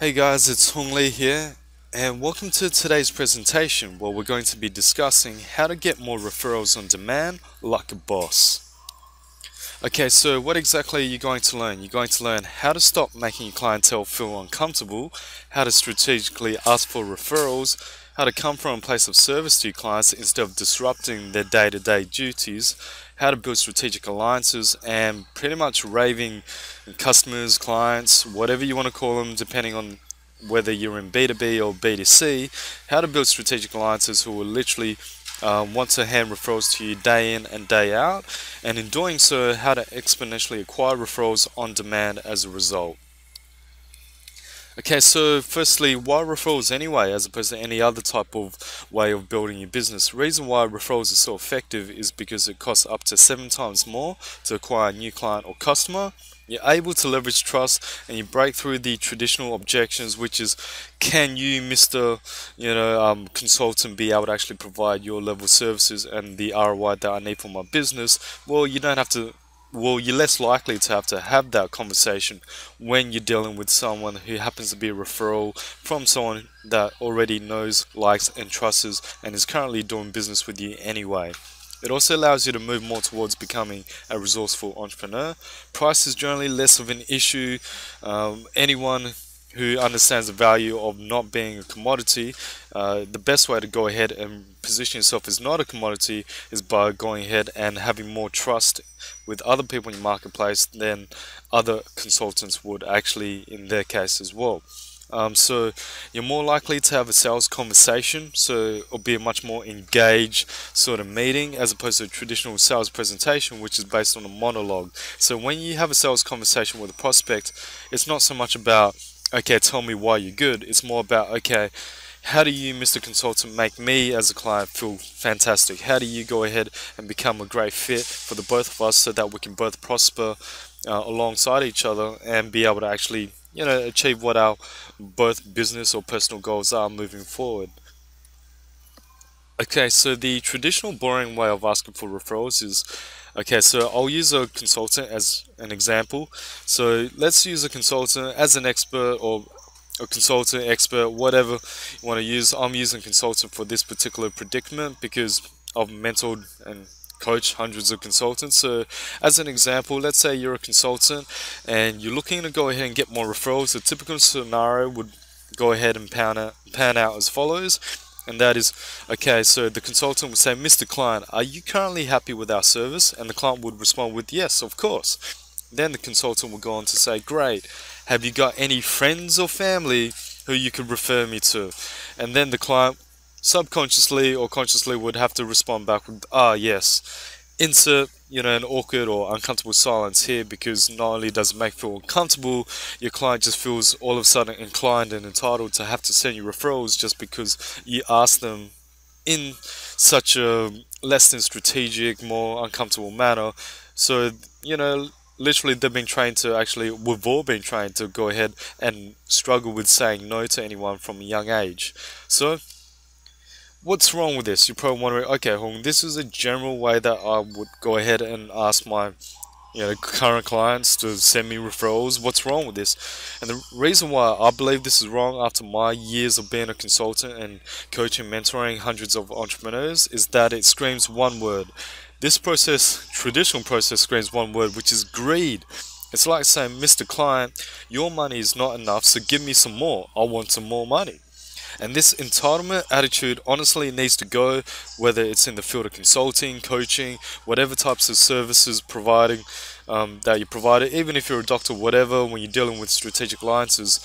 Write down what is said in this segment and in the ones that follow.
Hey guys, it's Hong Lee here, and welcome to today's presentation where we're going to be discussing how to get more referrals on demand like a boss. Okay, so what exactly are you going to learn? You're going to learn how to stop making your clientele feel uncomfortable, how to strategically ask for referrals, how to come from a place of service to your clients instead of disrupting their day-to-day duties, how to build strategic alliances, and pretty much raving customers, clients, whatever you want to call them, depending on whether you're in B2B or B2C, how to build strategic alliances who will literally want to hand referrals to you day in and day out, and in doing so, how to exponentially acquire referrals on demand as a result. Okay, so firstly, why referrals anyway, as opposed to any other type of way of building your business? The reason why referrals are so effective is because it costs up to 7 times more to acquire a new client or customer. You're able to leverage trust and you break through the traditional objections, which is, can you, Mr. Consultant, be able to actually provide your level of services and the ROI that I need for my business? Well, you don't have to. Well, you're less likely to have that conversation when you're dealing with someone who happens to be a referral from someone that already knows, likes, and trusts and is currently doing business with you anyway. It also allows you to move more towards becoming a resourceful entrepreneur. Price is generally less of an issue. Anyone who understands the value of not being a commodity, the best way to go ahead and position yourself as not a commodity is by going ahead and having more trust with other people in your marketplace than other consultants would actually in their case as well. So you're more likely to have a sales conversation, so it'll be a much more engaged sort of meeting as opposed to a traditional sales presentation, which is based on a monologue. So when you have a sales conversation with a prospect, it's not so much about, okay, tell me why you're good. It's more about, okay, how do you, Mr. Consultant, make me as a client feel fantastic? How do you go ahead and become a great fit for the both of us so that we can both prosper alongside each other and be able to actually, achieve what our both business or personal goals are moving forward? Okay, so the traditional boring way of asking for referrals is, okay, so I'll use a consultant as an example. So let's use a consultant as an expert or a consultant, expert, whatever you want to use. I'm using consultant for this particular predicament because I've mentored and coached hundreds of consultants. So as an example, let's say you're a consultant and you're looking to go ahead and get more referrals. The typical scenario would go ahead and pan out as follows. And that is, okay, so the consultant would say, Mr. Client, are you currently happy with our service? And the client would respond with, yes, of course. Then the consultant would go on to say, great, have you got any friends or family who you could refer me to? And then the client subconsciously or consciously would have to respond back with, yes. Insert, an awkward or uncomfortable silence here, because not only does it make you feel uncomfortable, your client just feels all of a sudden inclined and entitled to have to send you referrals just because you asked them in such a less than strategic, more uncomfortable manner. So, literally they've been trained to actually, we've all been trained to go ahead and struggle with saying no to anyone from a young age. So, what's wrong with this? You're probably wondering, okay, Hong, this is a general way that I would go ahead and ask my current clients to send me referrals. What's wrong with this? And the reason why I believe this is wrong after my years of being a consultant and coaching, mentoring hundreds of entrepreneurs, is that it screams one word. This process, traditional process, screams one word, which is greed. It's like saying, Mr. Client, your money is not enough, so give me some more. I want some more money. And this entitlement attitude honestly needs to go, whether it's in the field of consulting, coaching, whatever types of services providing that you provide. Even if you're a doctor, whatever, when you're dealing with strategic alliances,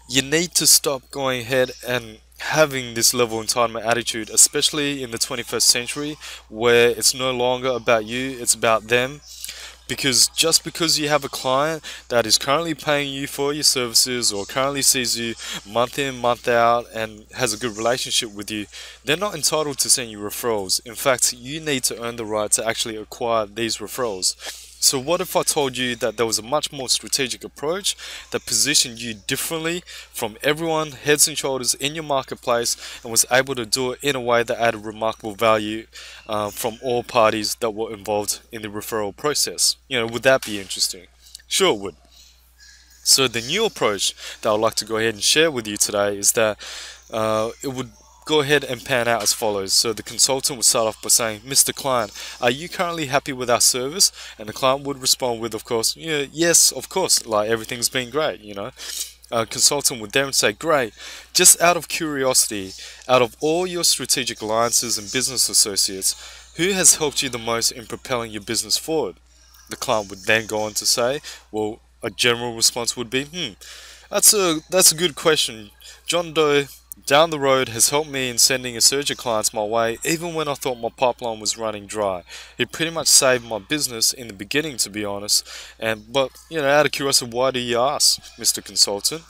you need to stop going ahead and having this level of entitlement attitude, especially in the 21st century, where it's no longer about you, it's about them. Because just because you have a client that is currently paying you for your services or currently sees you month in, month out and has a good relationship with you, they're not entitled to send you referrals. In fact, you need to earn the right to actually acquire these referrals. So what if I told you that there was a much more strategic approach that positioned you differently from everyone heads and shoulders in your marketplace and was able to do it in a way that added remarkable value from all parties that were involved in the referral process? Would that be interesting? Sure it would. So the new approach that I'd like to go ahead and share with you today is that it would go ahead and pan out as follows. So the consultant would start off by saying, Mr. Client, are you currently happy with our service? And the client would respond with, of course, yeah, yes, of course, like everything's been great, you know. Consultant would then say, great, just out of curiosity, out of all your strategic alliances and business associates, who has helped you the most in propelling your business forward? The client would then go on to say, well, a general response would be, that's a good question. John Doe down the road has helped me in sending a surge of clients my way, even when I thought my pipeline was running dry. It pretty much saved my business in the beginning, to be honest. But out of curiosity, why do you ask, Mr. Consultant?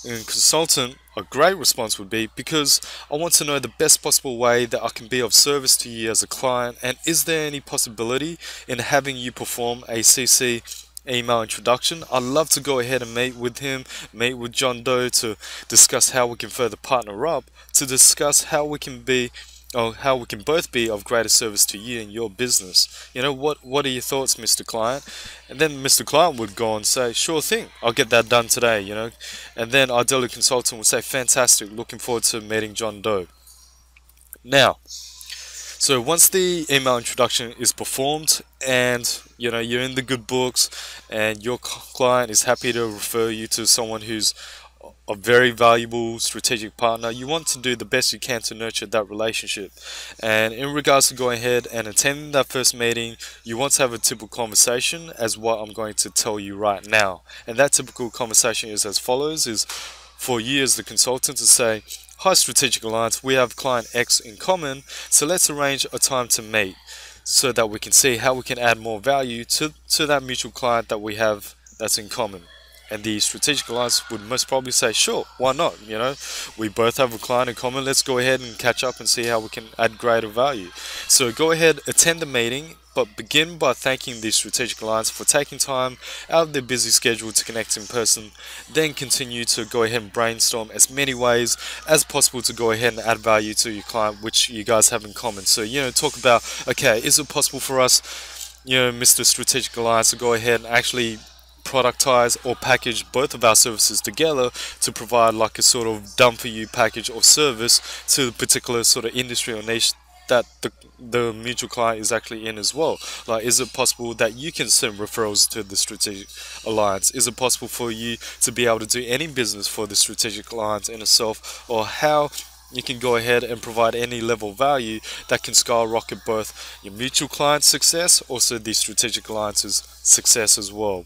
And consultant, a great response would be, because I want to know the best possible way that I can be of service to you as a client, and is there any possibility in having you perform a CC email introduction? I'd love to go ahead and meet with him, meet with John Doe to discuss how we can further partner up, to discuss how we can be how we can both be of greater service to you and your business. What are your thoughts, Mr. Client? And then Mr. Client would go on and say, sure thing, I'll get that done today, And then our daily consultant would say, fantastic, looking forward to meeting John Doe. Now, so once the email introduction is performed and you're in the good books and your client is happy to refer you to someone who's a very valuable strategic partner, you want to do the best you can to nurture that relationship. And in regards to going ahead and attending that first meeting, you want to have a typical conversation as what I'm going to tell you right now. And that typical conversation is as follows, is for you as the consultant to say, hi Strategic Alliance, we have client X in common, so let's arrange a time to meet so that we can see how we can add more value to that mutual client that we have that's in common. And the strategic alliance would most probably say, sure, why not? We both have a client in common. Let's go ahead and catch up and see how we can add greater value. So go ahead, attend the meeting, but begin by thanking the strategic alliance for taking time out of their busy schedule to connect in person. Then continue to go ahead and brainstorm as many ways as possible to go ahead and add value to your client, which you guys have in common. So, talk about, okay, is it possible for us, Mr. Strategic Alliance, to go ahead and actually productize or package both of our services together to provide like a sort of done for you package or service to the particular sort of industry or niche that the mutual client is actually in as well. Like, is it possible that you can send referrals to the strategic alliance? Is it possible for you to be able to do any business for the strategic alliance in itself, or how you can go ahead and provide any level of value that can skyrocket both your mutual client success, also the strategic alliance's success as well.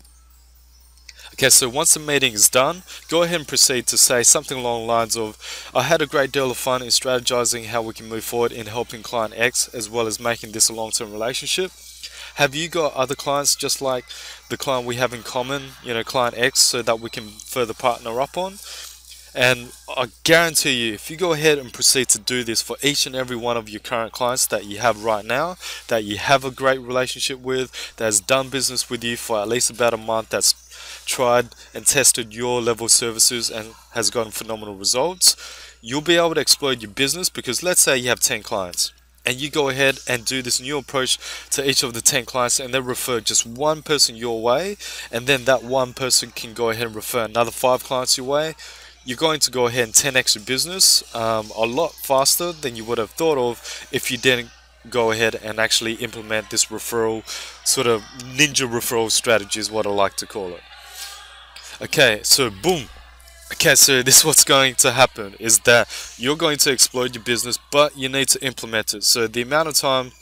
Okay, so once the meeting is done, go ahead and proceed to say something along the lines of, I had a great deal of fun in strategizing how we can move forward in helping client X as well as making this a long-term relationship. Have you got other clients just like the client we have in common, client X, so that we can further partner up on? And I guarantee you, if you go ahead and proceed to do this for each and every one of your current clients that you have right now, that you have a great relationship with, that has done business with you for at least about a month, that's tried and tested your level of services and has gotten phenomenal results, you'll be able to explode your business. Because let's say you have 10 clients and you go ahead and do this new approach to each of the 10 clients, and they refer just one person your way, and then that one person can go ahead and refer another 5 clients your way. You're going to go ahead and 10x your business a lot faster than you would have thought of if you didn't go ahead and actually implement this referral, sort of ninja referral strategy is what I like to call it. Okay, so boom. Okay, so this is what's going to happen, is that you're going to explode your business, but you need to implement it. So the amount of time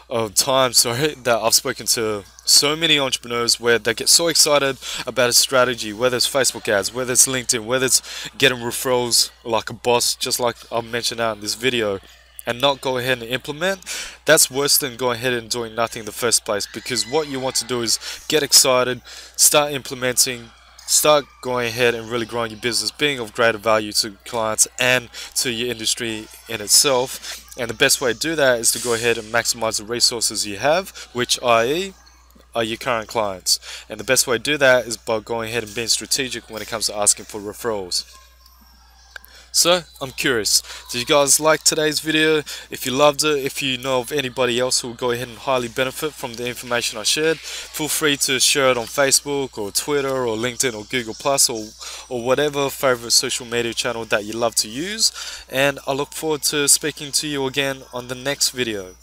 that I've spoken to so many entrepreneurs where they get so excited about a strategy, whether it's Facebook ads, whether it's LinkedIn, whether it's getting referrals like a boss, just like I mentioned out in this video, and not go ahead and implement. That's worse than going ahead and doing nothing in the first place. Because what you want to do is get excited, start implementing, start going ahead and really growing your business, being of greater value to clients and to your industry in itself. And the best way to do that is to go ahead and maximize the resources you have, which i.e. are your current clients. And the best way to do that is by going ahead and being strategic when it comes to asking for referrals. So, I'm curious, did you guys like today's video? If you loved it, if you know of anybody else who will go ahead and highly benefit from the information I shared, feel free to share it on Facebook or Twitter or LinkedIn or Google Plus or whatever favorite social media channel that you love to use. And I look forward to speaking to you again on the next video.